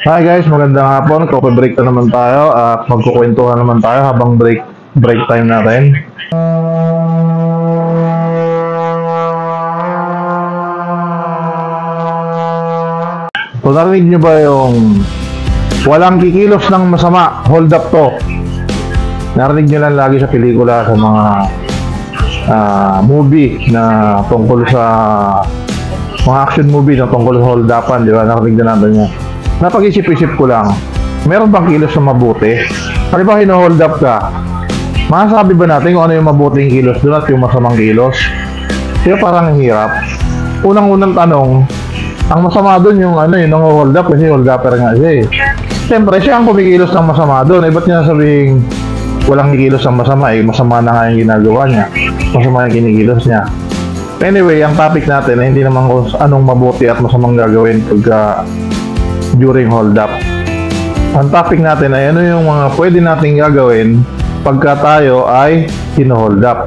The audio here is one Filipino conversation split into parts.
Hi guys, magandang hapon. Coffee break na naman tayo at magkukwentuhan naman tayo habang break time natin. So narinig nyo ba yung walang kikilos ng masama, hold up to? Narinig nyo lang lagi sa pelikula, sa mga movie na tungkol sa mga action movie na tungkol sa hold upan, di ba? Narinig na natin yan. Napag-isip-isip ko lang, meron bang kilos na mabuti? Halimbawa, hino-hold up ka, masasabi ba natin kung ano yung mabuting kilos doon at yung masamang kilos? Kaya parang hirap. Unang-unang tanong, ang masama doon yung yung hold up kasi hold upper nga siya eh. Siyempre, siya ang kumikilos ng masama doon. Eh, ba't niya sabing walang kikilos ng masama eh? Masama na nga yung ginagawa niya. Masama yung kinikilos niya. Anyway, ang topic natin ay hindi naman kung anong mabuti at masamang gagawin pagka during hold up. Ang topic natin ay ano yung mga pwede nating gagawin pagka tayo ay hino-hold up.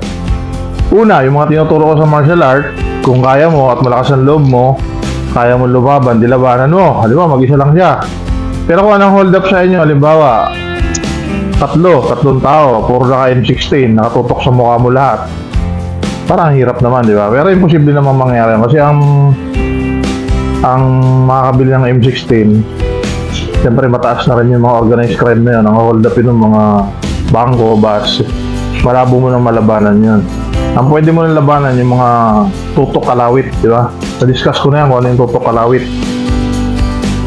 Una, yung mga tinuturo ko sa martial art, kung kaya mo at malakas ang loob mo, kaya mo lumaban, dilabanan mo. Halimbawa, mag-isa lang siya. Pero kung anong hold up sa inyo, halimbawa, tatlong tao, puro naka M16, nakatutok sa mukha mo lahat. Parang hirap naman, di ba? Pero imposible naman mangyari kasi ang makakabili ng M16, siyempre mataas na rin yung mga organized crime na yun. Ang hold up yun ng mga bangko, bus, malabo mo ng malabanan yun. Ang pwede mo ng labanan yung mga tutok kalawit, di ba? Na-discuss ko na yan kung ano yung tutok kalawit.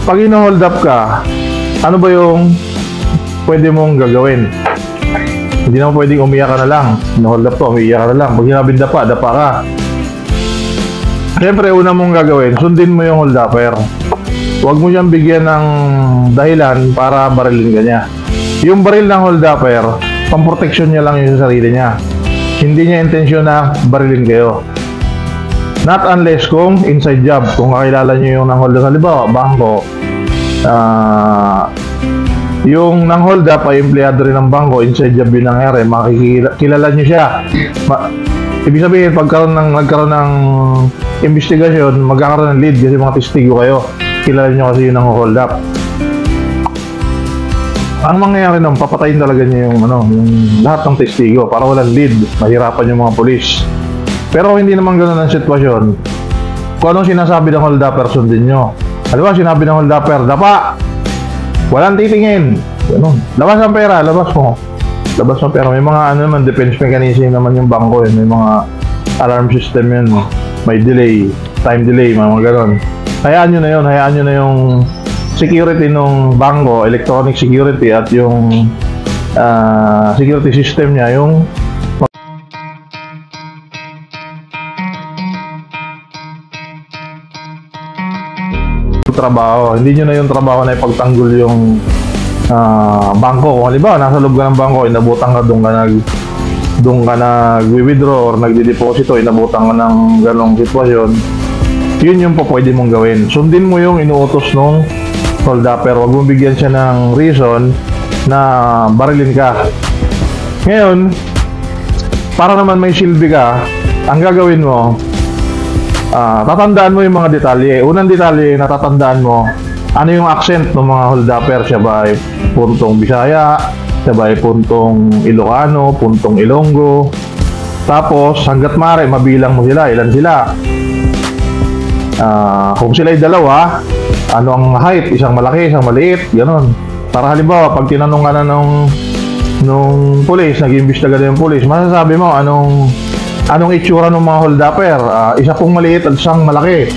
Pag ino-hold up ka, ano ba yung pwede mong gagawin? Hindi naman pwedeng umiyak ka na lang. No-hold up to, umiyak ka na lang. Pag sinabing dapa ka. Siyempre, una mong gagawin, sundin mo yung hold upper. Huwag mo siyang bigyan ng dahilan para barilin ka niya. Yung baril ng hold upper, pamproteksyon niya lang yung sa sarili niya. Hindi niya intensyon na barilin kayo. Not unless kung inside job, kung kakilala niyo yung nang hold up, halimbawa, bangko, yung nang hold up ay empleyado rin ng bangko, inside job yung nangyari, makikilala niyo siya. Ibig sabihin, nagkaroon ng investigasyon, magkakaroon ng lead kasi mga testigo kayo. Kilala niyo kasi yung nang hold up. Ang mangyayari nun, papatayin talaga niya yung lahat ng testigo para walang lead, mahirapan yung mga polis. Pero hindi naman ganoon ang sitwasyon. Kung anong sinasabi ng hold upper, sundin nyo. Halimbawa, sinabi ng hold upper, dapa! Walang titingin. Ganun. Labas ang pera, labas mo. Labas ang pera. May mga naman, defense mechanism naman yung bangko. May mga alarm system yun. May delay, time delay, mga gano'n. Hayaan nyo na yun. Hayaan nyo na yung security ng bangko, electronic security at yung security system niya, yung trabaho. Hindi nyo na yung trabaho na ipagtanggol yung bangko. Kung halimbawa, nasa loob ka ng bangko, inabutang ka, doon ka nag-withdraw or nagdi-deposito, inabutang ka ng ganong sitwasyon, yun yung pwede mong gawin. Sundin mo yung inuutos nung hold upper. Huwag mong bigyan siya ng reason na barilin ka. Ngayon, para naman may silbi ka, ang gagawin mo, tatandaan mo yung mga detalye. Unang detalye na tatandaan mo, ano yung accent ng mga hold upper. Siya ba ay puntong Bisaya, siya ba ay puntong Ilocano, puntong Ilonggo. Tapos hanggat maaari mabilang mo sila, ilan sila. Kung sila ay dalawa, ano ang height, isang malaki, isang maliit, gano'n. Para halimbawa, pag tinanong ka na nung police, nag-iimbestiga na yung police, masasabi mo anong itsura ng mga hold upper. Isa pong maliit at isang malaki.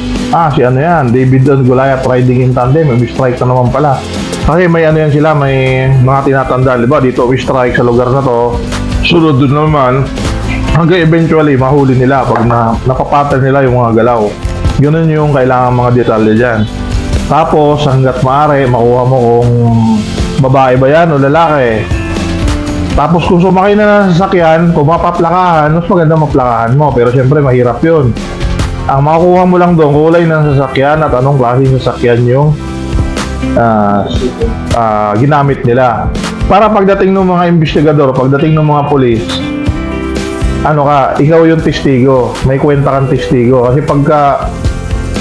Si ano yan, David and Goliath riding in tandem. May strike na naman pala. Kasi may yan sila, may mga tinatanda. Diba, dito may strike sa lugar na to. Sunod doon naman, hanggang eventually mahuli nila pag napapattern nila yung mga galaw. Yun yung kailangan mga detalye dyan. Tapos, hanggat maaari, makuha mo kung babae ba yan o lalaki. Tapos kung sumakay na ng sasakyan, kung mapaplakahan, mas maganda maplakahan mo. Pero syempre, mahirap yun. Ang makukuha mo lang doon, kulay ng sasakyan at anong klaseng sasakyan yung ginamit nila. Para pagdating ng mga investigador, pagdating ng mga polis, ikaw yung testigo. May kwenta kang testigo. Kasi pagka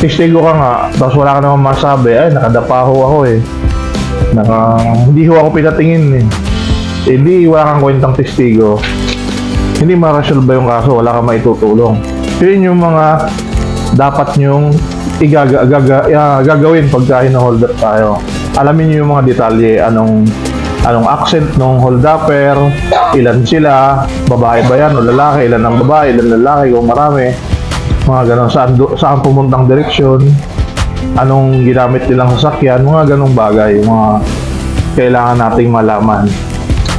testigo ka nga, tapos wala ka naman masabi, ay, nakadapa ho ako eh. Hindi ho ako pinatingin eh. Hindi, wala kang kwentang testigo. Hindi ma-resolve yung kaso, wala kang maitutulong. Yun yung mga dapat nyong gagawin pagka hina-hold up tayo. Alamin nyo yung mga detalye, anong accent ng hold upper, ilan sila, babae ba yan o lalaki, ilan ang babae, ilan lalaki, kung marami, mga ganon, saan pumuntang direksyon, anong ginamit nilang sasakyan, mga ganong bagay, mga kailangan nating malaman.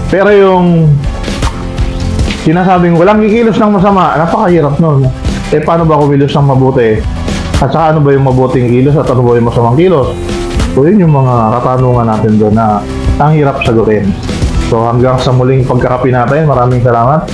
Pero yung sinasabing walang kikilos ng masama, napakahirap nun. Eh paano ba kumilos ng mabuti? At saka ano ba yung mabuting kilos at ano ba yung masamang kilos? So yun yung mga katanungan natin doon na ang hirap sagutin. So hanggang sa muling pagkakapi natin, maraming salamat.